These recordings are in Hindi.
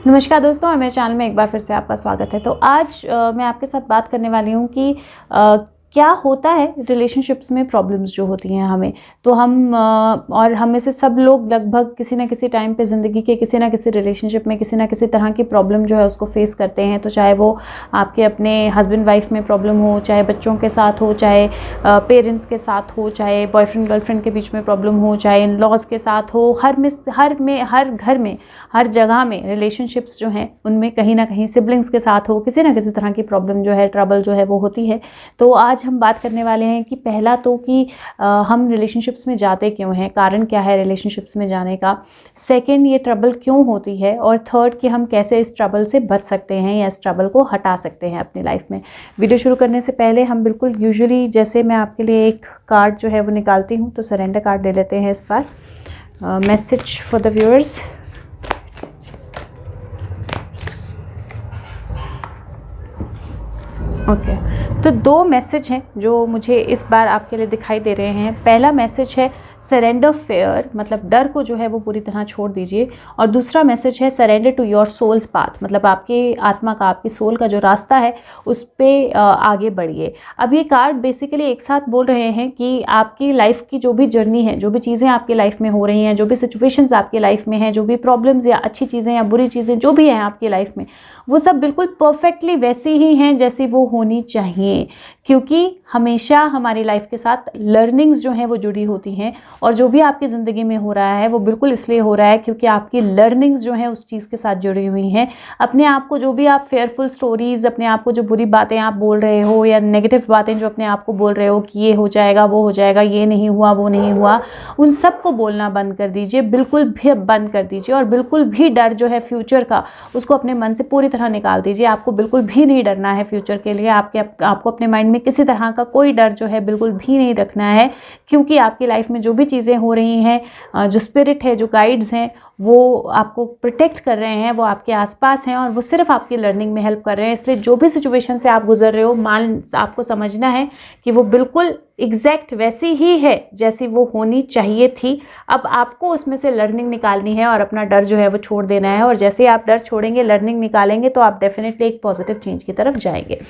नमस्कार दोस्तों, और मेरे चैनल में एक बार फिर से आपका स्वागत है। तो आज मैं आपके साथ बात करने वाली हूँ कि क्या होता है रिलेशनशिप्स में प्रॉब्लम्स जो होती हैं हमें। तो हम और हम में से सब लोग लगभग किसी ना किसी टाइम पे ज़िंदगी के किसी ना किसी रिलेशनशिप में किसी ना किसी तरह की प्रॉब्लम जो है उसको फेस करते हैं। तो चाहे वो आपके अपने हस्बैंड वाइफ में प्रॉब्लम हो, चाहे बच्चों के साथ हो, चाहे पेरेंट्स के साथ हो, चाहे बॉयफ्रेंड गर्लफ्रेंड के बीच में प्रॉब्लम हो, चाहे इन लॉज के साथ हो, हर घर में हर जगह में रिलेशनशिप्स जो हैं उनमें कहीं ना कहीं सिबलिंग्स के साथ हो किसी ना किसी तरह की प्रॉब्लम जो है, ट्रबल जो है वो होती है। तो आज हम बात करने वाले हैं कि पहला तो कि हम रिलेशनशिप्स में जाते क्यों हैं, कारण क्या है रिलेशनशिप्स में जाने का। सेकंड, ये ट्रबल क्यों होती है। और थर्ड, कि हम कैसे इस ट्रबल से बच सकते हैं या इस ट्रबल को हटा सकते हैं अपनी लाइफ में। वीडियो शुरू करने से पहले हम बिल्कुल यूजुअली जैसे मैं आपके लिए एक कार्ड जो है वो निकालती हूँ, तो सरेंडर कार्ड ले लेते हैं इस बार। Message for the viewers. Okay, तो दो मैसेज हैं जो मुझे इस बार आपके लिए दिखाई दे रहे हैं। पहला मैसेज है सरेंडर फेयर, मतलब डर को जो है वो पूरी तरह छोड़ दीजिए। और दूसरा मैसेज है surrender to your soul's path, मतलब आपकी आत्मा का, आपकी सोल का जो रास्ता है उस पर आगे बढ़िए। अब ये कार्ड बेसिकली एक साथ बोल रहे हैं कि आपकी लाइफ की जो भी जर्नी है, जो भी चीज़ें आपकी लाइफ में हो रही हैं, जो भी सिचुएशंस आपकी लाइफ में हैं, जो भी प्रॉब्लम्स या अच्छी चीज़ें या बुरी चीज़ें जो भी हैं आपकी लाइफ में, वो सब बिल्कुल परफेक्टली वैसी ही हैं जैसी वो होनी चाहिए। क्योंकि हमेशा हमारी लाइफ के साथ लर्निंग्स जो हैं वो जुड़ी होती हैं, और जो भी आपकी ज़िंदगी में हो रहा है वो बिल्कुल इसलिए हो रहा है क्योंकि आपकी लर्निंग्स जो हैं उस चीज़ के साथ जुड़ी हुई हैं। अपने आप को जो भी आप फेयरफुल स्टोरीज़, अपने आप को जो बुरी बातें आप बोल रहे हो या नेगेटिव बातें जो अपने आप को बोल रहे हो कि ये हो जाएगा, वो हो जाएगा, ये नहीं हुआ, वो नहीं हुआ, उन सब को बोलना बंद कर दीजिए, बिल्कुल भी बंद कर दीजिए। और बिल्कुल भी डर जो है फ्यूचर का, उसको अपने मन से पूरी तरह निकाल दीजिए। आपको बिल्कुल भी नहीं डरना है फ्यूचर के लिए। आपको अपने माइंड में किसी तरह का कोई डर जो है बिल्कुल भी नहीं रखना है, क्योंकि आपकी लाइफ में जो भी चीज़ें हो रही हैं, जो स्पिरिट है, जो गाइड्स हैं, वो आपको प्रोटेक्ट कर रहे हैं, वो आपके आसपास हैं और वो सिर्फ आपकी लर्निंग में हेल्प कर रहे हैं। इसलिए जो भी सिचुएशन से आप गुजर रहे हो, आपको समझना है कि वो बिल्कुल एग्जैक्ट वैसी ही है जैसी वो होनी चाहिए थी। अब आपको उसमें से लर्निंग निकालनी है और अपना डर जो है वो छोड़ देना है। और जैसे आप डर छोड़ेंगे, लर्निंग निकालेंगे, तो आप डेफिनेटली एक पॉजिटिव चेंज की तरफ जाएंगे।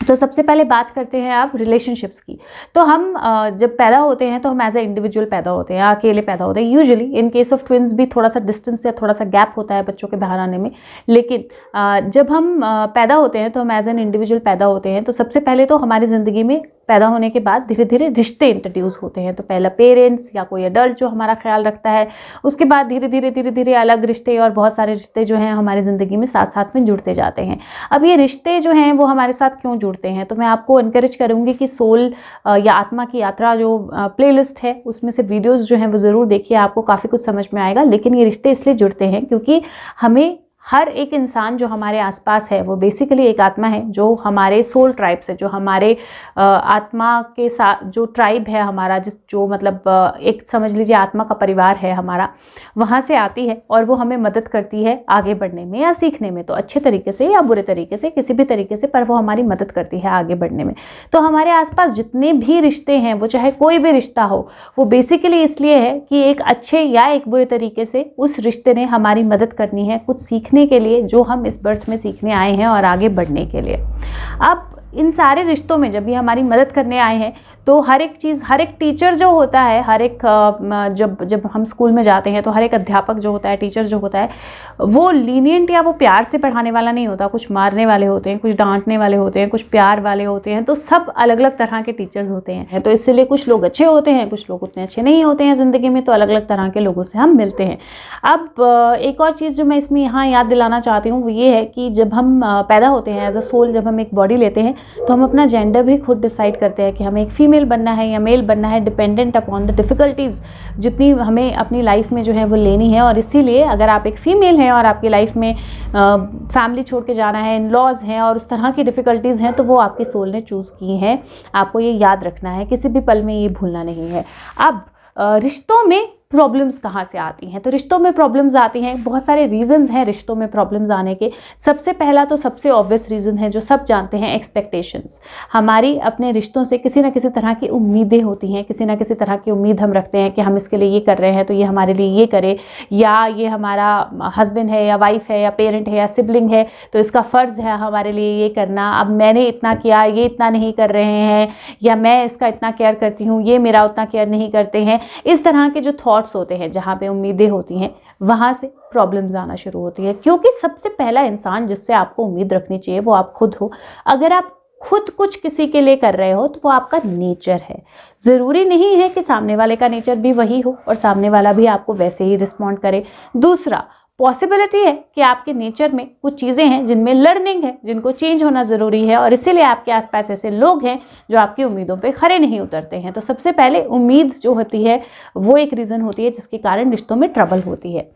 तो सबसे पहले बात करते हैं आप रिलेशनशिप्स की। तो हम जब पैदा होते हैं तो हम एज ए इंडिविजुअल पैदा होते हैं, अकेले पैदा होते हैं। Usually in case of twins भी थोड़ा सा डिस्टेंस या थोड़ा सा गैप होता है बच्चों के बाहर आने में, लेकिन जब हम पैदा होते हैं तो हम एज एन इंडिविजुअल पैदा होते हैं। तो सबसे पहले तो हमारी ज़िंदगी में पैदा होने के बाद धीरे धीरे रिश्ते इंट्रोड्यूस होते हैं। तो पहला पेरेंट्स या कोई एडल्ट जो हमारा ख्याल रखता है, उसके बाद धीरे धीरे अलग रिश्ते और बहुत सारे रिश्ते जो हैं हमारी ज़िंदगी में साथ साथ में जुड़ते जाते हैं। अब ये रिश्ते जो हैं वो हमारे साथ क्यों जुड़ते हैं, तो मैं आपको इनकरेज करूँगी कि सोल या आत्मा की यात्रा जो प्लेलिस्ट है उसमें से वीडियोज़ जो हैं वो ज़रूर देखिए, आपको काफ़ी कुछ समझ में आएगा। लेकिन ये रिश्ते इसलिए जुड़ते हैं क्योंकि हमें हर एक इंसान जो हमारे आसपास है वो बेसिकली एक आत्मा है, जो हमारे सोल ट्राइब से, जो हमारे आत्मा के साथ जो ट्राइब है हमारा, जो मतलब एक समझ लीजिए आत्मा का परिवार है हमारा, वहाँ से आती है और वो हमें मदद करती है आगे बढ़ने में या सीखने में। तो अच्छे तरीके से या बुरे तरीके से, किसी भी तरीके से, पर वो हमारी मदद करती है आगे बढ़ने में। तो हमारे आसपास जितने भी रिश्ते हैं, वो चाहे कोई भी रिश्ता हो, वो बेसिकली इसलिए है कि एक अच्छे या एक बुरे तरीके से उस रिश्ते ने हमारी मदद करनी है कुछ सीखने के लिए, जो हम इस बर्थ में सीखने आए हैं और आगे बढ़ने के लिए। अब इन सारे रिश्तों में जब ये हमारी मदद करने आए हैं, तो हर एक चीज़, हर एक टीचर जो होता है, हर एक जब हम स्कूल में जाते हैं तो हर एक अध्यापक जो होता है, टीचर जो होता है, वो लीनियंट या वो प्यार से पढ़ाने वाला नहीं होता। कुछ मारने वाले होते हैं, कुछ डांटने वाले होते हैं, कुछ प्यार वाले होते हैं। तो सब अलग अलग तरह के टीचर्स होते हैं। तो इसलिए कुछ लोग अच्छे होते हैं, कुछ लोग उतने अच्छे नहीं होते हैं ज़िंदगी में। तो अलग अलग तरह के लोगों से हम मिलते हैं। अब एक और चीज़ जो मैं इसमें यहाँ याद दिलाना चाहती हूँ वो ये है कि जब हम पैदा होते हैं एज अ सोल, जब हम एक बॉडी लेते हैं तो हम अपना जेंडर भी खुद डिसाइड करते हैं कि हमें एक फीमेल बनना है या मेल बनना है, डिपेंडेंट अपॉन द डिफ़िकल्टीज़ जितनी हमें अपनी लाइफ में जो है वो लेनी है। और इसीलिए अगर आप एक फ़ीमेल हैं और आपकी लाइफ में फैमिली छोड़ के जाना है, इन लॉज हैं और उस तरह की डिफ़िकल्टीज़ हैं, तो वो आपकी सोल ने चूज़ की हैं। आपको ये याद रखना है, किसी भी पल में ये भूलना नहीं है। अब रिश्तों में प्रॉब्लम्स कहाँ से आती हैं? तो रिश्तों में प्रॉब्लम्स आती हैं, बहुत सारे रीजंस हैं रिश्तों में प्रॉब्लम्स आने के। सबसे पहला तो सबसे ऑब्वियस रीज़न है जो सब जानते हैं, एक्सपेक्टेशंस। हमारी अपने रिश्तों से किसी ना किसी तरह की उम्मीदें होती हैं, किसी ना किसी तरह की उम्मीद हम रखते हैं कि हम इसके लिए ये कर रहे हैं तो ये हमारे लिए ये करे, या ये हमारा हस्बैंड है या वाइफ है या पेरेंट है या सिबलिंग है तो इसका फ़र्ज़ है हमारे लिए ये करना। अब मैंने इतना किया, ये इतना नहीं कर रहे हैं, या मैं इसका इतना केयर करती हूँ, ये मेरा उतना केयर नहीं करते हैं। इस तरह के जो थॉट्स होते हैं, जहाँ पे उम्मीदें होती हैं, वहाँ से प्रॉब्लम्स आना शुरू होती है। क्योंकि सबसे पहला इंसान जिससे आपको उम्मीद रखनी चाहिए वो आप खुद हो। अगर आप खुद कुछ किसी के लिए कर रहे हो तो वो आपका नेचर है। ज़रूरी नहीं है कि सामने वाले का नेचर भी वही हो और सामने वाला भी आपको वैसे ही रिस्पॉन्ड करे। दूसरा, पॉसिबिलिटी है कि आपके नेचर में कुछ चीज़ें हैं जिनमें लर्निंग है, जिनको चेंज होना ज़रूरी है, और इसीलिए आपके आसपास ऐसे लोग हैं जो आपकी उम्मीदों पे खरे नहीं उतरते हैं। तो सबसे पहले उम्मीद जो होती है वो एक रीज़न होती है जिसके कारण रिश्तों में ट्रबल होती है।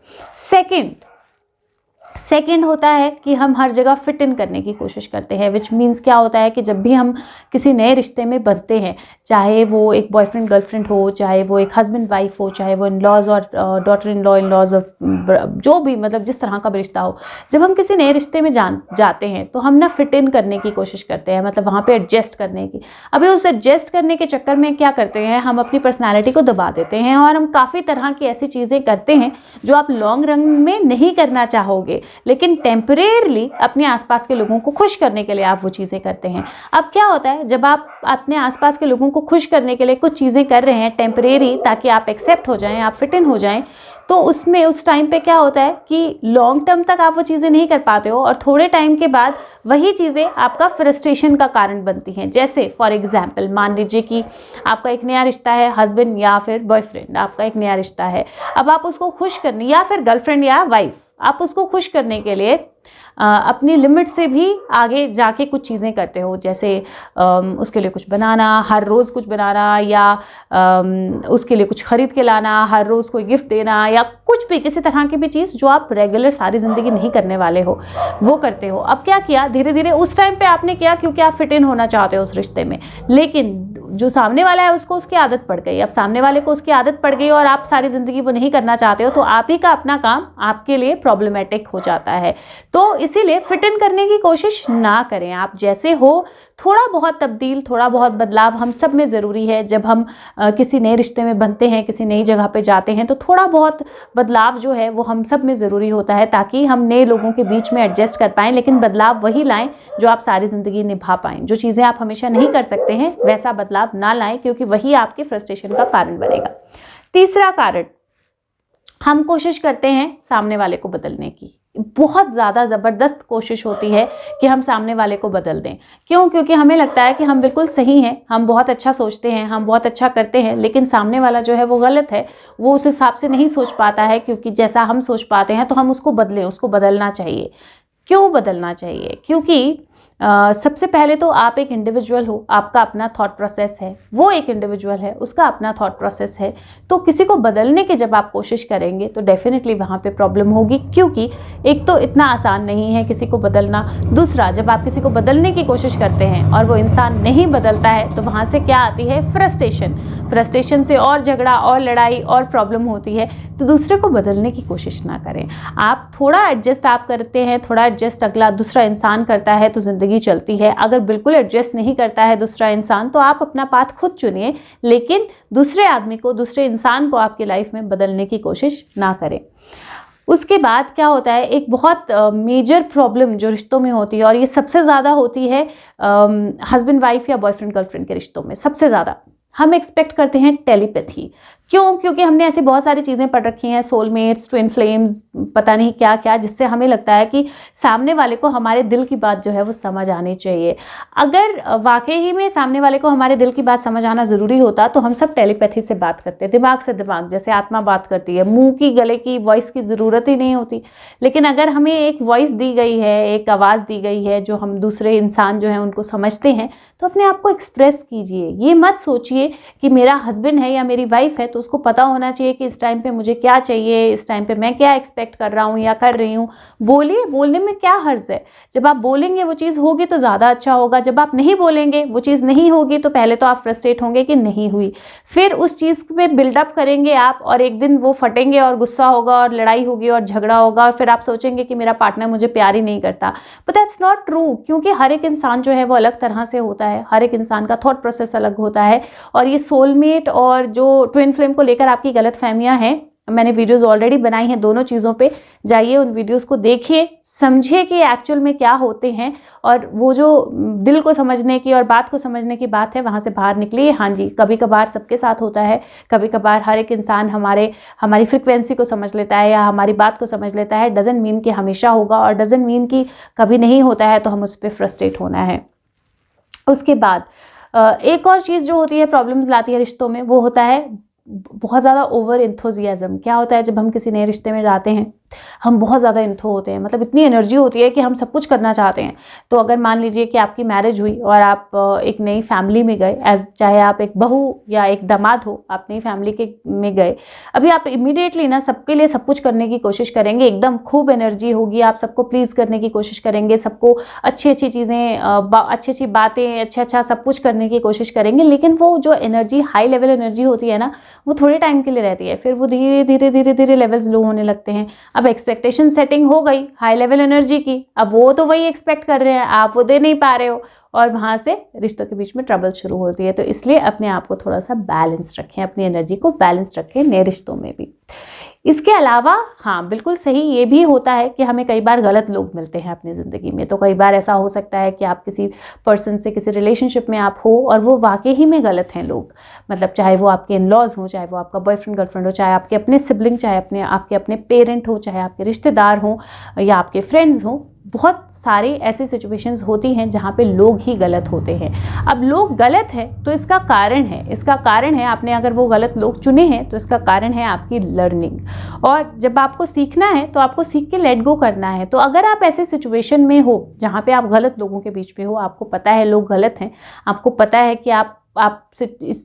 सेकंड होता है कि हम हर जगह फिट इन करने की कोशिश करते हैं, विच मीन्स क्या होता है कि जब भी हम किसी नए रिश्ते में बनते हैं, चाहे वो एक बॉयफ्रेंड गर्लफ्रेंड हो, चाहे वो एक हस्बैंड वाइफ हो, चाहे वो इन लॉज और daughter in law, in laws, जो भी मतलब जिस तरह का भी रिश्ता हो, जब हम किसी नए रिश्ते में जाते हैं तो हम ना फिट इन करने की कोशिश करते हैं, मतलब वहाँ पर एडजस्ट करने की। अभी उस एडजस्ट करने के चक्कर में क्या करते हैं, हम अपनी पर्सनैलिटी को दबा देते हैं और हम काफ़ी तरह की ऐसी चीज़ें करते हैं जो आप लॉन्ग रन में नहीं करना चाहोगे, लेकिन टेम्परेरली अपने आसपास के लोगों को खुश करने के लिए आप वो चीज़ें करते हैं। अब क्या होता है, जब आप अपने आसपास के लोगों को खुश करने के लिए कुछ चीज़ें कर रहे हैं टेम्परेरी, ताकि आप एक्सेप्ट हो जाएं, आप फिट इन हो जाएं, तो उसमें उस टाइम पे क्या होता है कि लॉन्ग टर्म तक आप वो चीज़ें नहीं कर पाते हो और थोड़े टाइम के बाद वही चीज़ें आपका फ्रस्ट्रेशन का कारण बनती हैं। जैसे फॉर एग्जांपल, मान लीजिए कि आपका एक नया रिश्ता है, हस्बैंड या फिर बॉयफ्रेंड, आपका एक नया रिश्ता है। अब आप उसको खुश करने, या फिर गर्लफ्रेंड या वाइफ, आप उसको खुश करने के लिए अपनी लिमिट से भी आगे जाके कुछ चीज़ें करते हो, जैसे उसके लिए कुछ बनाना, हर रोज़ कुछ बनाना, या उसके लिए कुछ खरीद के लाना, हर रोज़ कोई गिफ्ट देना, या कुछ भी किसी तरह की भी चीज़ जो आप रेगुलर सारी ज़िंदगी नहीं करने वाले हो वो करते हो। अब क्या किया, धीरे धीरे उस टाइम पे आपने किया क्योंकि आप फिट इन होना चाहते हो उस रिश्ते में, लेकिन जो सामने वाला है उसको उसकी आदत पड़ गई। अब सामने वाले को उसकी आदत पड़ गई और आप सारी ज़िंदगी वो नहीं करना चाहते हो, तो आप ही का अपना काम आपके लिए प्रॉब्लमेटिक हो जाता है। तो इसीलिए फिट इन करने की कोशिश ना करें। आप जैसे हो, थोड़ा बहुत तब्दील, थोड़ा बहुत बदलाव हम सब में ज़रूरी है। जब हम किसी नए रिश्ते में बनते हैं, किसी नई जगह पे जाते हैं, तो थोड़ा बहुत बदलाव जो है वो हम सब में ज़रूरी होता है, ताकि हम नए लोगों के बीच में एडजस्ट कर पाएँ, लेकिन बदलाव वही लाएं जो आप सारी ज़िंदगी निभा पाएँ। जो चीज़ें आप हमेशा नहीं कर सकते हैं वैसा बदलाव ना लाएं, क्योंकि वही आपके फ्रस्ट्रेशन का कारण बनेगा। तीसरा कारण, हम कोशिश करते हैं सामने वाले को बदलने की। बहुत ज़्यादा ज़बरदस्त कोशिश होती है कि हम सामने वाले को बदल दें। क्यों? क्योंकि हमें लगता है कि हम बिल्कुल सही हैं, हम बहुत अच्छा सोचते हैं, हम बहुत अच्छा करते हैं, लेकिन सामने वाला जो है वो गलत है, वो उस हिसाब से नहीं सोच पाता है, क्योंकि जैसा हम सोच पाते हैं तो हम उसको बदलें, उसको बदलना चाहिए। क्यों बदलना चाहिए? क्योंकि सबसे पहले तो आप एक इंडिविजुअल हो, आपका अपना थॉट प्रोसेस है, वो एक इंडिविजुअल है, उसका अपना थॉट प्रोसेस है। तो किसी को बदलने की जब आप कोशिश करेंगे तो डेफिनेटली वहाँ पे प्रॉब्लम होगी, क्योंकि एक तो इतना आसान नहीं है किसी को बदलना। दूसरा, जब आप किसी को बदलने की कोशिश करते हैं और वो इंसान नहीं बदलता है, तो वहाँ से क्या आती है? फ्रस्ट्रेशन से और झगड़ा और लड़ाई और प्रॉब्लम होती है। तो दूसरे को बदलने की कोशिश ना करें। आप थोड़ा एडजस्ट आप करते हैं, थोड़ा एडजस्ट अगला दूसरा इंसान करता है तो ज़िंदगी चलती है। अगर बिल्कुल एडजस्ट नहीं करता है दूसरा इंसान, तो आप अपना पाथ खुद चुनिए, लेकिन दूसरे आदमी को, दूसरे इंसान को आपकी लाइफ में बदलने की कोशिश ना करें। उसके बाद क्या होता है, एक बहुत मेजर प्रॉब्लम जो रिश्तों में होती है, और ये सबसे ज़्यादा होती है हस्बैंड वाइफ या बॉयफ्रेंड गर्लफ्रेंड के रिश्तों में। सबसे ज़्यादा हम एक्सपेक्ट करते हैं टेलीपैथी। क्यों? क्योंकि हमने ऐसी बहुत सारी चीज़ें पढ़ रखी हैं, सोलमेट्स, ट्विन फ्लेम्स, पता नहीं क्या क्या, जिससे हमें लगता है कि सामने वाले को हमारे दिल की बात जो है वो समझ आनी चाहिए। अगर वाकई ही में सामने वाले को हमारे दिल की बात समझ आना ज़रूरी होता तो हम सब टेलीपैथी से बात करते, दिमाग से दिमाग, जैसे आत्मा बात करती है। मुंह की, गले की, वॉइस की ज़रूरत ही नहीं होती। लेकिन अगर हमें एक वॉइस दी गई है, एक आवाज़ दी गई है जो हम दूसरे इंसान जो है उनको समझते हैं, तो अपने आप को एक्सप्रेस कीजिए। ये मत सोचिए कि मेरा हस्बैंड है या मेरी वाइफ है तो उसको पता होना चाहिए कि इस टाइम पे मुझे क्या चाहिए, इस टाइम पे मैं क्या एक्सपेक्ट कर रहा हूँ या कर रही हूँ। बोलिए, बोलने में क्या हर्ज है। जब आप बोलेंगे वो चीज़ होगी तो ज़्यादा अच्छा होगा, जब आप नहीं बोलेंगे वो चीज़ नहीं होगी तो पहले तो आप फ्रस्ट्रेट होंगे कि नहीं हुई, फिर उस चीज़ पे बिल्डअप करेंगे आप और एक दिन वो फटेंगे और गुस्सा होगा और लड़ाई होगी और झगड़ा होगा और फिर आप सोचेंगे कि मेरा पार्टनर मुझे प्यार ही नहीं करता। बट दैट्स नॉट ट्रू, क्योंकि हर एक इंसान जो है वो अलग तरह से होता है, हर एक इंसान का थॉट प्रोसेस अलग होता है। और ये सोलमेट और जो ट्विन फ्लेम को लेकर आपकी गलत फहमियां हैं, मैंने वीडियोस ऑलरेडी बनाई हैं दोनों चीज़ों पे, जाइए उन वीडियोस को देखिए, समझिए कि एक्चुअल में क्या होते हैं और वो जो दिल को समझने की और बात को समझने की बात है वहाँ से बाहर निकलिए। हाँ जी, कभी कभार सबके साथ होता है, कभी कभार हर एक इंसान हमारी फ्रिक्वेंसी को समझ लेता है या हमारी बात को समझ लेता है। डजंट मीन कि हमेशा होगा और डजंट मीन कि कभी नहीं होता है तो हम उस पर फ्रस्ट्रेट होना है। उसके बाद एक और चीज़ जो होती है प्रॉब्लम्स लाती है रिश्तों में, वो होता है बहुत ज़्यादा ओवर एंथुजियाज्म। क्या होता है, जब हम किसी नए रिश्ते में जाते हैं हम बहुत ज़्यादा इंथो होते हैं, मतलब इतनी एनर्जी होती है कि हम सब कुछ करना चाहते हैं। तो अगर मान लीजिए कि आपकी मैरिज हुई और आप एक नई फैमिली में गए, चाहे आप एक बहू या एक दामाद हो, आप नई फैमिली में गए, अभी आप इमीडिएटली ना सबके लिए सब कुछ करने की कोशिश करेंगे, एकदम खूब एनर्जी होगी, आप सबको प्लीज़ करने की कोशिश करेंगे, सबको अच्छी अच्छी चीज़ें, अच्छी अच्छी बातें, अच्छा सब कुछ करने की कोशिश करेंगे। लेकिन वो जो एनर्जी, हाई लेवल एनर्जी होती है ना, वो थोड़े टाइम के लिए रहती है, फिर वो धीरे धीरे धीरे धीरे लेवल्स लो होने लगते हैं। अब एक्सपेक्टेशन सेटिंग हो गई हाई लेवल एनर्जी की, अब वो तो वही एक्सपेक्ट कर रहे हैं, आप वो दे नहीं पा रहे हो और वहाँ से रिश्तों के बीच में ट्रबल शुरू होती है। तो इसलिए अपने आप को थोड़ा सा बैलेंस रखें, अपनी एनर्जी को बैलेंस रखें नए रिश्तों में भी। इसके अलावा हाँ बिल्कुल सही ये भी होता है कि हमें कई बार गलत लोग मिलते हैं अपनी ज़िंदगी में। तो कई बार ऐसा हो सकता है कि आप किसी पर्सन से किसी रिलेशनशिप में आप हो और वो वाकई ही में गलत हैं लोग, मतलब चाहे वो आपके इन लॉज हो, चाहे वो आपका बॉयफ्रेंड गर्लफ्रेंड हो, चाहे आपके अपने सिबलिंग, चाहे आपके अपने पेरेंट हो, चाहे आपके रिश्तेदार हो या आपके फ्रेंड्स हो। बहुत सारी ऐसी सिचुएशंस होती हैं जहाँ पे लोग ही गलत होते हैं। अब लोग गलत हैं तो इसका कारण है आपने अगर वो गलत लोग चुने हैं तो इसका कारण है आपकी लर्निंग। और जब आपको सीखना है तो आपको सीख के लेट गो करना है। तो अगर आप ऐसे सिचुएशन में हो जहाँ पे आप गलत लोगों के बीच में हो, आपको पता है लोग गलत हैं, आपको पता है कि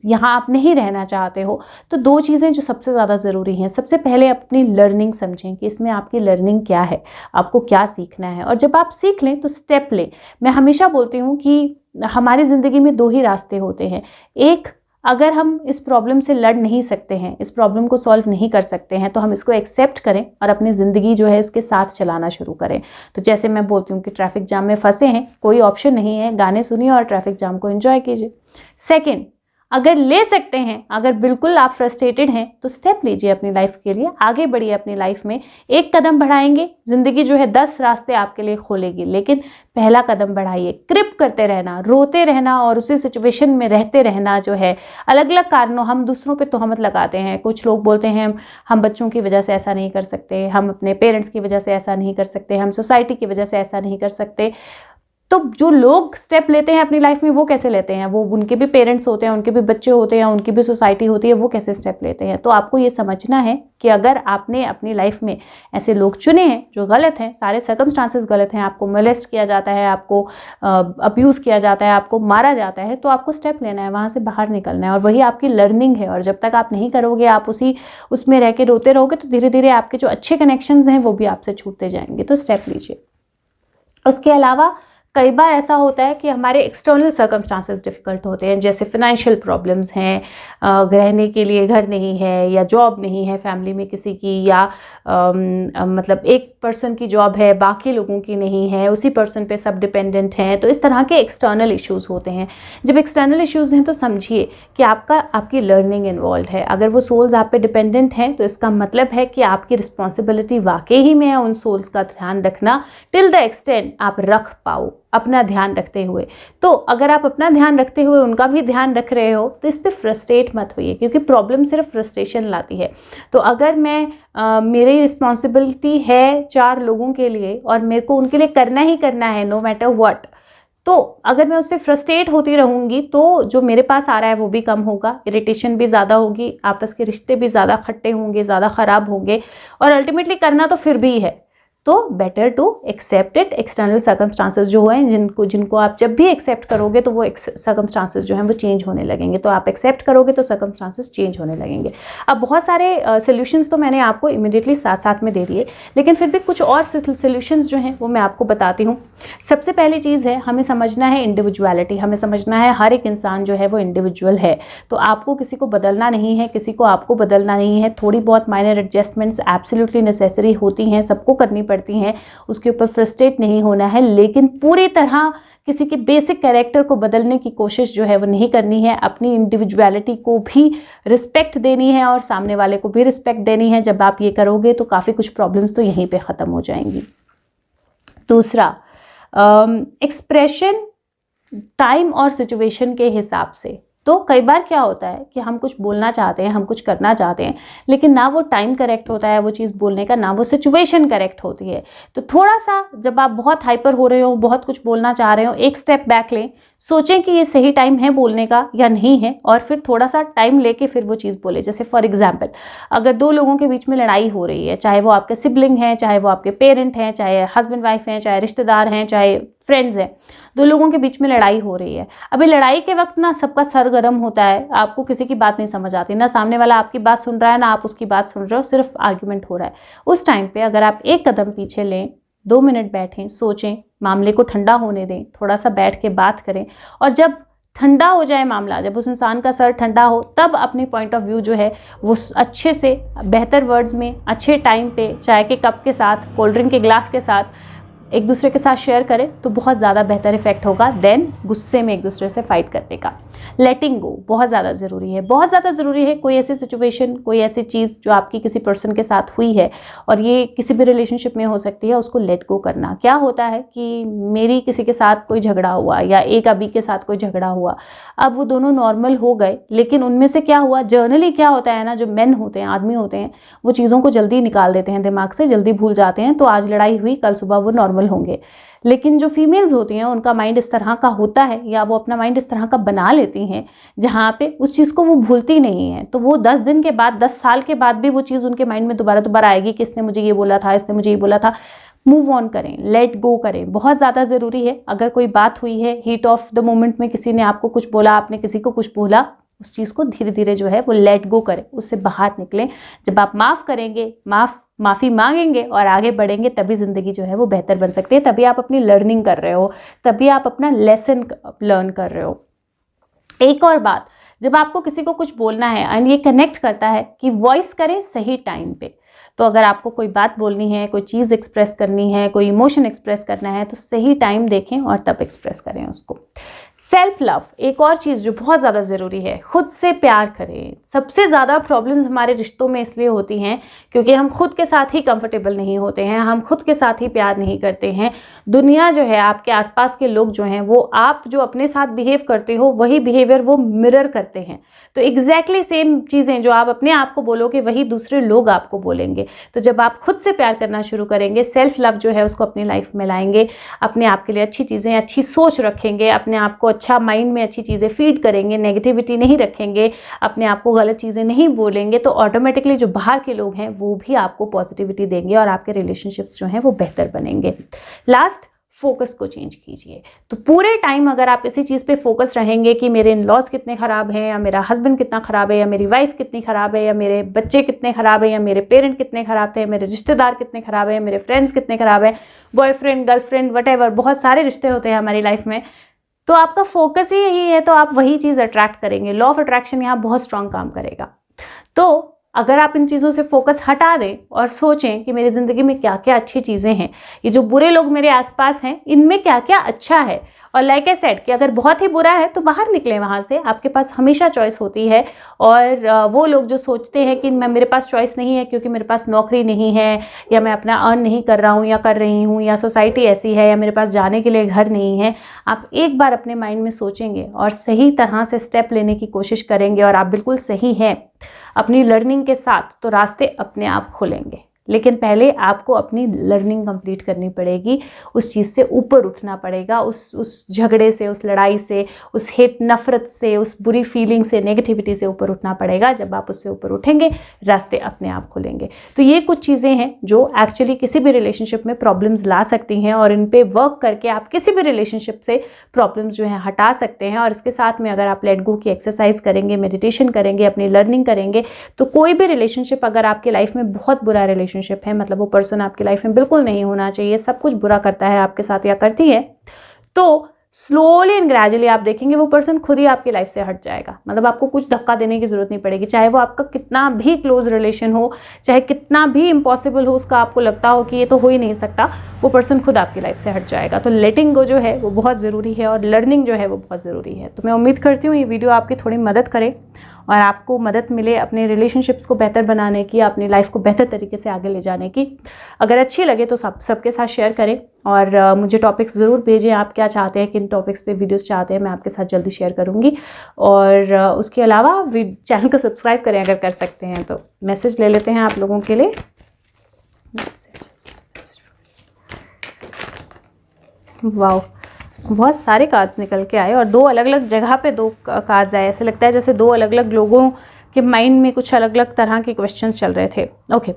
यहाँ आप नहीं रहना चाहते हो, तो दो चीज़ें जो सबसे ज़्यादा ज़रूरी हैं, सबसे पहले अपनी लर्निंग समझें कि इसमें आपकी लर्निंग क्या है, आपको क्या सीखना है। और जब आप सीख लें तो स्टेप लें। मैं हमेशा बोलती हूँ कि हमारी ज़िंदगी में दो ही रास्ते होते हैं। एक, अगर हम इस प्रॉब्लम से लड़ नहीं सकते हैं, इस प्रॉब्लम को सॉल्व नहीं कर सकते हैं, तो हम इसको एक्सेप्ट करें और अपनी ज़िंदगी जो है इसके साथ चलाना शुरू करें। तो जैसे मैं बोलती हूँ कि ट्रैफिक जाम में फंसे हैं, कोई ऑप्शन नहीं है, गाने सुनिए और ट्रैफिक जाम को एंजॉय कीजिए। सेकेंड, अगर ले सकते हैं, अगर बिल्कुल आप फ्रस्ट्रेटेड हैं, तो स्टेप लीजिए अपनी लाइफ के लिए, आगे बढ़िए अपनी लाइफ में, एक कदम बढ़ाएंगे, जिंदगी जो है 10 रास्ते आपके लिए खोलेगी, लेकिन पहला कदम बढ़ाइए। क्रिप करते रहना, रोते रहना और उसी सिचुएशन में रहते रहना जो है, अलग अलग कारणों, हम दूसरों पे तोहमत लगाते हैं। कुछ लोग बोलते हैं हम बच्चों की वजह से ऐसा नहीं कर सकते, हम अपने पेरेंट्स की वजह से ऐसा नहीं कर सकते, हम सोसाइटी की वजह से ऐसा नहीं कर सकते। तो जो लोग स्टेप लेते हैं अपनी लाइफ में वो कैसे लेते हैं, वो उनके भी पेरेंट्स होते हैं, उनके भी बच्चे होते हैं, उनकी भी सोसाइटी होती है, वो कैसे स्टेप लेते हैं। तो आपको ये समझना है कि अगर आपने अपनी लाइफ में ऐसे लोग चुने हैं जो गलत हैं, सारे सर्कमस्टांसेस गलत हैं, आपको मोलेस्ट किया जाता है, आपको अब्यूज़ किया जाता है, आपको मारा जाता है, तो आपको स्टेप लेना है, वहाँ से बाहर निकलना है, और वही आपकी लर्निंग है। और जब तक आप नहीं करोगे, आप उसमें रह के रोते रहोगे, तो धीरे धीरे आपके जो अच्छे कनेक्शंस हैं वो भी आपसे छूटते जाएंगे। तो स्टेप लीजिए। उसके अलावा कई बार ऐसा होता है कि हमारे एक्सटर्नल सर्कमस्टांसेस डिफ़िकल्ट होते हैं, जैसे फिनेंशियल प्रॉब्लम्स हैं, रहने के लिए घर नहीं है या जॉब नहीं है फैमिली में किसी की, या मतलब एक पर्सन की जॉब है बाकी लोगों की नहीं है, उसी पर्सन पे सब डिपेंडेंट हैं। तो इस तरह के एक्सटर्नल इश्यूज़ होते हैं। जब एक्सटर्नल इश्यूज़ हैं तो समझिए कि आपकी लर्निंग इन्वॉल्व है। अगर वो सोल्स आप पे डिपेंडेंट हैं तो इसका मतलब है कि आपकी रिस्पॉन्सिबिलिटी वाकई ही में है उन सोल्स का ध्यान रखना, टिल द एक्सटेंट आप रख पाओ अपना ध्यान रखते हुए। तो अगर आप अपना ध्यान रखते हुए उनका भी ध्यान रख रहे हो तो इस पर फ्रस्ट्रेट मत होइए, क्योंकि प्रॉब्लम सिर्फ फ्रस्ट्रेशन लाती है। तो अगर मेरी रिस्पॉन्सिबिलिटी है 4 लोगों के लिए और मेरे को उनके लिए करना ही करना है नो मैटर व्हाट, तो अगर मैं उससे फ्रस्ट्रेट होती रहूँगी तो जो मेरे पास आ रहा है वो भी कम होगा, इरिटेशन भी ज़्यादा होगी, आपस के रिश्ते भी ज़्यादा खट्टे होंगे, ज़्यादा ख़राब होंगे, और अल्टीमेटली करना तो फिर भी है। तो better to accept it. External circumstances जो हैं जिनको आप जब भी एक्सेप्ट करोगे तो वो सर्कमस्टांसेस जो हैं वो चेंज होने लगेंगे। तो आप एक्सेप्ट करोगे तो सर्कमस्टांसेस चेंज होने लगेंगे। अब बहुत सारे सोल्यूशंस तो मैंने आपको इमीडिएटली साथ साथ में दे दिए, लेकिन फिर भी कुछ और सोल्यूशंस जो हैं वो मैं आपको बताती हूँ। सबसे पहली चीज़ है, हमें समझना है इंडिविजुअलिटी। हमें समझना है हर एक इंसान जो है वो इंडिविजुअल है। तो आपको किसी को बदलना नहीं है, किसी को आपको बदलना नहीं है। थोड़ी बहुत माइनर एडजस्टमेंट्स एब्सोल्युटली नेसेसरी होती हैं, सबको करनी पड़ती हैं, उसके ऊपर फ्रस्ट्रेट नहीं होना है, लेकिन पूरी तरह किसी के बेसिक कैरेक्टर को बदलने की कोशिश जो है वो नहीं करनी है। अपनी इंडिविजुअलिटी को भी रिस्पेक्ट देनी है और सामने वाले को भी रिस्पेक्ट देनी है। जब आप ये करोगे तो काफ़ी कुछ प्रॉब्लम्स तो यहीं पे ख़त्म हो जाएंगी। दूसरा, एक्सप्रेशन टाइम और सिचुएशन के हिसाब से। तो कई बार क्या होता है कि हम कुछ बोलना चाहते हैं, हम कुछ करना चाहते हैं, लेकिन ना वो टाइम करेक्ट होता है वो चीज़ बोलने का, ना वो सिचुएशन करेक्ट होती है। तो थोड़ा सा जब आप बहुत हाइपर हो रहे हो, बहुत कुछ बोलना चाह रहे हो, एक स्टेप बैक लें, सोचें कि ये सही टाइम है बोलने का या नहीं है, और फिर थोड़ा सा टाइम लेके फिर वो चीज़ बोले। जैसे फॉर एग्जाम्पल, अगर दो लोगों के बीच में लड़ाई हो रही है, चाहे वो आपके सिबलिंग हैं, चाहे वो आपके पेरेंट हैं, चाहे हस्बैंड वाइफ हैं, चाहे रिश्तेदार हैं, चाहे फ्रेंड्स हैं, दो लोगों के बीच में लड़ाई हो रही है। अभी लड़ाई के वक्त ना सबका सर गर्म होता है, आपको किसी की बात नहीं समझ आती, ना सामने वाला आपकी बात सुन रहा है, ना आप उसकी बात सुन रहे हो, सिर्फ आर्ग्यूमेंट हो रहा है। उस टाइम पे अगर आप एक कदम पीछे लें, 2 मिनट बैठें, सोचें, मामले को ठंडा होने दें, थोड़ा सा बैठ के बात करें, और जब ठंडा हो जाए मामला, जब उस इंसान का सर ठंडा हो, तब अपनी पॉइंट ऑफ व्यू जो है वो अच्छे से बेहतर वर्ड्स में अच्छे टाइम पे चाय के कप के साथ, कोल्ड ड्रिंक के ग्लास के साथ एक दूसरे के साथ शेयर करें तो बहुत ज़्यादा बेहतर इफेक्ट होगा देन गुस्से में एक दूसरे से फाइट करने का। लेटिंग गो बहुत ज़्यादा ज़रूरी है, बहुत ज़्यादा ज़रूरी है। कोई ऐसी सिचुएशन, कोई ऐसी चीज़ जो आपकी किसी पर्सन के साथ हुई है, और ये किसी भी रिलेशनशिप में हो सकती है, उसको लेट गो करना। क्या होता है कि मेरी किसी के साथ कोई झगड़ा हुआ या एक अभी के साथ कोई झगड़ा हुआ, अब वो दोनों नॉर्मल हो गए, लेकिन उनमें से क्या हुआ, जर्नली क्या होता है ना, जो मेन होते हैं, आदमी होते हैं, वो चीज़ों को जल्दी निकाल देते हैं दिमाग से, जल्दी भूल जाते हैं। तो आज लड़ाई हुई, कल सुबह वो नॉर्मल होंगे। लेकिन जो फीमेल्स होती हैं उनका माइंड इस तरह का होता है, या वो अपना माइंड इस तरह का बना लेती हैं जहाँ पे उस चीज़ को वो भूलती नहीं है। तो वो 10 दिन के बाद, 10 साल के बाद भी वो चीज़ उनके माइंड में दोबारा आएगी कि इसने मुझे ये बोला था, इसने मुझे ये बोला था। मूव ऑन करें, लेट गो करें, बहुत ज़्यादा ज़रूरी है। अगर कोई बात हुई है, हीट ऑफ द मोमेंट में किसी ने आपको कुछ बोला, आपने किसी को कुछ बोला, उस चीज़ को धीरे धीरे जो है वो लेट गो करें, उससे बाहर निकलें। जब आप माफ़ करेंगे, माफ़ी मांगेंगे और आगे बढ़ेंगे, तभी ज़िंदगी जो है वो बेहतर बन सकती है। तभी आप अपनी लर्निंग कर रहे हो, तभी आप अपना लेसन लर्न कर रहे हो। एक और बात, जब आपको किसी को कुछ बोलना है, एंड ये कनेक्ट करता है कि वॉइस करें सही टाइम पे। तो अगर आपको कोई बात बोलनी है, कोई चीज़ एक्सप्रेस करनी है, कोई इमोशन एक्सप्रेस करना है, तो सही टाइम देखें और तब एक्सप्रेस करें उसको। सेल्फ लव एक और चीज़ जो बहुत ज़्यादा ज़रूरी है, खुद से प्यार करें। सबसे ज़्यादा प्रॉब्लम्स हमारे रिश्तों में इसलिए होती हैं क्योंकि हम खुद के साथ ही कंफर्टेबल नहीं होते हैं, हम खुद के साथ ही प्यार नहीं करते हैं। दुनिया जो है, आपके आसपास के लोग जो हैं, वो आप जो अपने साथ बिहेव करते हो वही बिहेवियर वो मिरर करते हैं। तो एग्जैक्टली सेम चीज़ें जो आप अपने आप को बोलोगे वही दूसरे लोग आपको बोलेंगे। तो जब आप खुद से प्यार करना शुरू करेंगे, सेल्फ लव जो है उसको अपनी लाइफ में लाएंगे, अपने आप के लिए अच्छी चीज़ें, अच्छी सोच रखेंगे, अपने आप को अच्छा माइंड में अच्छी चीज़ें फीड करेंगे, नेगेटिविटी नहीं रखेंगे, अपने आप को गलत चीज़ें नहीं बोलेंगे, तो ऑटोमेटिकली जो बाहर के लोग हैं वो भी आपको पॉजिटिविटी देंगे और आपके रिलेशनशिप्स जो हैं वो बेहतर बनेंगे। लास्ट, फोकस को चेंज कीजिए। तो पूरे टाइम अगर आप इसी चीज़ पे फोकस रहेंगे कि मेरे इन लॉज कितने ख़राब हैं, या मेरा हस्बैंड कितना ख़राब है, या मेरी वाइफ कितनी ख़राब है, या मेरे बच्चे कितने ख़राब है, या मेरे पेरेंट कितने ख़राब थे, मेरे रिश्तेदार कितने ख़राब है, मेरे फ्रेंड्स कितने ख़राब है, बॉयफ्रेंड, गर्लफ्रेंड, वटेवर, बहुत सारे रिश्ते होते हैं हमारी लाइफ में। तो आपका फोकस ही यही है, तो आप वही चीज़ अट्रैक्ट करेंगे। लॉ ऑफ अट्रैक्शन यहाँ बहुत स्ट्रांग काम करेगा। तो अगर आप इन चीज़ों से फोकस हटा दें और सोचें कि मेरी ज़िंदगी में क्या क्या अच्छी चीज़ें हैं, ये जो बुरे लोग मेरे आसपास हैं इनमें क्या क्या अच्छा है, और लाइक आई सेड कि अगर बहुत ही बुरा है तो बाहर निकलें वहाँ से। आपके पास हमेशा चॉइस होती है। और वो लोग जो सोचते हैं कि मेरे पास चॉइस नहीं है क्योंकि मेरे पास नौकरी नहीं है, या मैं अपना अर्न नहीं कर रहा हूँ या कर रही हूँ, या सोसाइटी ऐसी है, या मेरे पास जाने के लिए घर नहीं है, आप एक बार अपने माइंड में सोचेंगे और सही तरह से स्टेप लेने की कोशिश करेंगे और आप बिल्कुल सही हैं अपनी लर्निंग के साथ, तो रास्ते अपने आप खुलेंगे। लेकिन पहले आपको अपनी लर्निंग कंप्लीट करनी पड़ेगी, उस चीज़ से ऊपर उठना पड़ेगा, उस झगड़े से, उस लड़ाई से, उस हेट नफ़रत से, उस बुरी फीलिंग से, नेगेटिविटी से ऊपर उठना पड़ेगा। जब आप उससे ऊपर उठेंगे रास्ते अपने आप खुलेंगे। तो ये कुछ चीज़ें हैं जो एक्चुअली किसी भी रिलेशनशिप में प्रॉब्लम्स ला सकती हैं और इन पे वर्क करके आप किसी भी रिलेशनशिप से प्रॉब्लम्स जो है हटा सकते हैं। और इसके साथ में अगर आप लेट गो की एक्सरसाइज करेंगे, मेडिटेशन करेंगे, अपनी लर्निंग करेंगे, तो कोई भी रिलेशनशिप अगर आपकी लाइफ में बहुत बुरा रिलेशनशिप है, मतलब वो पर्सन आपकी लाइफ में बिल्कुल नहीं होना चाहिए, सब कुछ बुरा करता है आपके साथ या करती है, तो स्लोली एंड ग्रेजुअली आप देखेंगे वो पर्सन खुद ही आपकी लाइफ से हट जाएगा। मतलब आपको कुछ धक्का देने की जरूरत नहीं पड़ेगी, चाहे वो आपका कितना भी क्लोज रिलेशन हो, चाहे कितना भी इम्पॉसिबल हो, उसका आपको लगता हो कि ये तो हो ही नहीं सकता, वो पर्सन खुद आपकी लाइफ से हट जाएगा। तो लेटिंग गो जो है वो बहुत ज़रूरी है और लर्निंग जो है वो बहुत ज़रूरी है। तो मैं उम्मीद करती हूँ ये वीडियो आपकी थोड़ी मदद करे और आपको मदद मिले अपने रिलेशनशिप्स को बेहतर बनाने की, अपनी लाइफ को बेहतर तरीके से आगे ले जाने की। अगर अच्छी लगे तो सबके साथ शेयर करें और मुझे टॉपिक्स ज़रूर भेजें, आप क्या चाहते हैं, किन टॉपिक्स पे वीडियोस चाहते हैं, मैं आपके साथ जल्दी शेयर करूँगी। और उसके अलावा चैनल को सब्सक्राइब करें अगर कर सकते हैं तो। मैसेज ले लेते हैं आप लोगों के लिए। वाओ, बहुत सारे कार्ड्स निकल के आए और दो अलग अलग जगह पे दो कार्ड्स आए। ऐसे लगता है जैसे दो अलग अलग लोगों के माइंड में कुछ अलग अलग तरह के क्वेश्चंस चल रहे थे। ओके,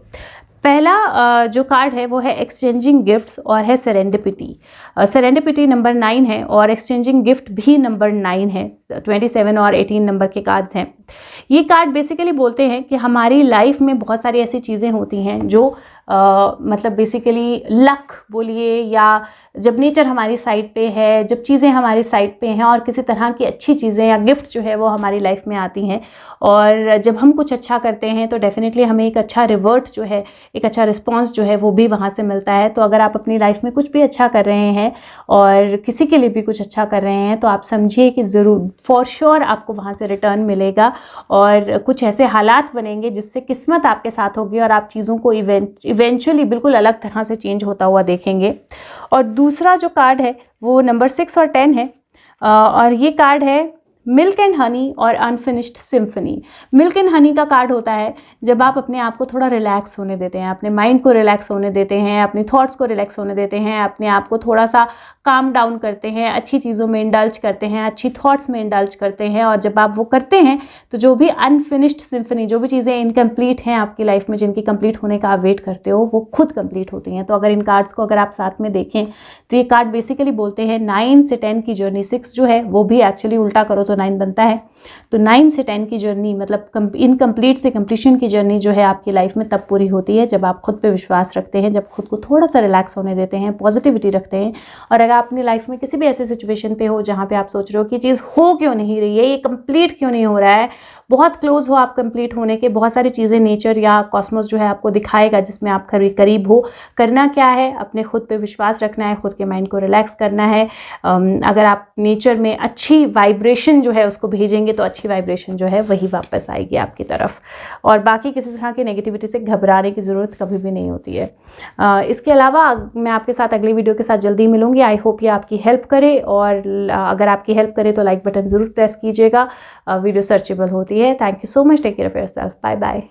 पहला जो कार्ड है वो है एक्सचेंजिंग गिफ्ट्स और है सेरेंडिपिटी। सेरेंडिपिटी नंबर 9 है और एक्सचेंजिंग गिफ्ट भी नंबर 9 है। 27 और 18 नंबर के कार्ड्स हैं। ये कार्ड बेसिकली बोलते हैं कि हमारी लाइफ में बहुत सारी ऐसी चीज़ें होती हैं जो मतलब बेसिकली लक बोलिए, या जब नेचर हमारी साइड पे है, जब चीज़ें हमारी साइड पे हैं और किसी तरह की अच्छी चीज़ें या गिफ्ट जो है वो हमारी लाइफ में आती हैं, और जब हम कुछ अच्छा करते हैं तो डेफिनेटली हमें एक अच्छा रिवर्ट जो है, एक अच्छा रिस्पॉन्स जो है वो भी वहाँ से मिलता है। तो अगर आप अपनी लाइफ में कुछ भी अच्छा कर रहे हैं और किसी के लिए भी कुछ अच्छा कर रहे हैं तो आप समझिए कि ज़रूर फॉर श्योर आपको वहाँ से रिटर्न मिलेगा और कुछ ऐसे हालात बनेंगे जिससे किस्मत आपके साथ होगी और आप चीज़ों को इवेंचुअली बिल्कुल अलग तरह से चेंज होता हुआ देखेंगे। और दूसरा जो कार्ड है वो नंबर 6 और 10 है और ये कार्ड है मिल्क एंड हनी और unfinished symphony. Milk and honey का कार्ड होता है जब आप अपने आप को थोड़ा रिलैक्स होने देते हैं, अपने माइंड को रिलैक्स होने देते हैं, अपने थॉट्स को रिलैक्स होने देते हैं, अपने आप को थोड़ा सा काम डाउन करते हैं, अच्छी चीज़ों में इंडल्ज करते हैं, अच्छी थॉट्स में इंडल्ज करते हैं। और जब आप वो करते हैं तो जो भी अनफिनिश्ड सिम्फनी, जो भी चीज़ें इनकम्प्लीट हैं आपकी लाइफ में, जिनकी कंप्लीट होने का आप वेट करते हो, वो खुद कंप्लीट होती हैं। तो अगर इन कार्ड्स को अगर आप साथ में देखें तो ये कार्ड बेसिकली बोलते हैं 9 से 10 की जर्नी। 6 जो है वो भी एक्चुअली उल्टा करो तो 9 बनता है। तो 9 से 10 की जर्नी मतलब इनकम्प्लीट से कंप्लीशन की जर्नी जो है आपकी लाइफ में तब पूरी होती है जब आप खुद पे विश्वास रखते हैं, जब खुद को थोड़ा सा रिलैक्स होने देते हैं, पॉजिटिविटी रखते हैं। और अगर आप अपनी लाइफ में किसी भी ऐसे सिचुएशन पे हो जहाँ पे आप सोच रहे हो कि चीज़ हो क्यों नहीं रही है, ये कंप्लीट क्यों नहीं हो रहा है, बहुत क्लोज हो आप कंप्लीट होने के, बहुत सारी चीज़ें नेचर या कॉस्मोस जो है आपको दिखाएगा जिसमें आप करीब हो। करना क्या है, अपने खुद पे विश्वास रखना है, खुद के माइंड को रिलैक्स करना है। अगर आप नेचर में अच्छी वाइब्रेशन जो है उसको भेजेंगे तो अच्छी वाइब्रेशन जो है वही वापस आएगी आपकी तरफ। और बाकी किसी तरह की नेगेटिविटी से घबराने की ज़रूरत कभी भी नहीं होती है। इसके अलावा मैं आपके साथ अगली वीडियो के साथ जल्दी मिलूंगी। आई होप ये आपकी हेल्प करे और अगर आपकी हेल्प करे तो लाइक बटन ज़रूर प्रेस कीजिएगा। वीडियो सर्चेबल होती है। Thank you so much. Take care of yourself. Bye bye.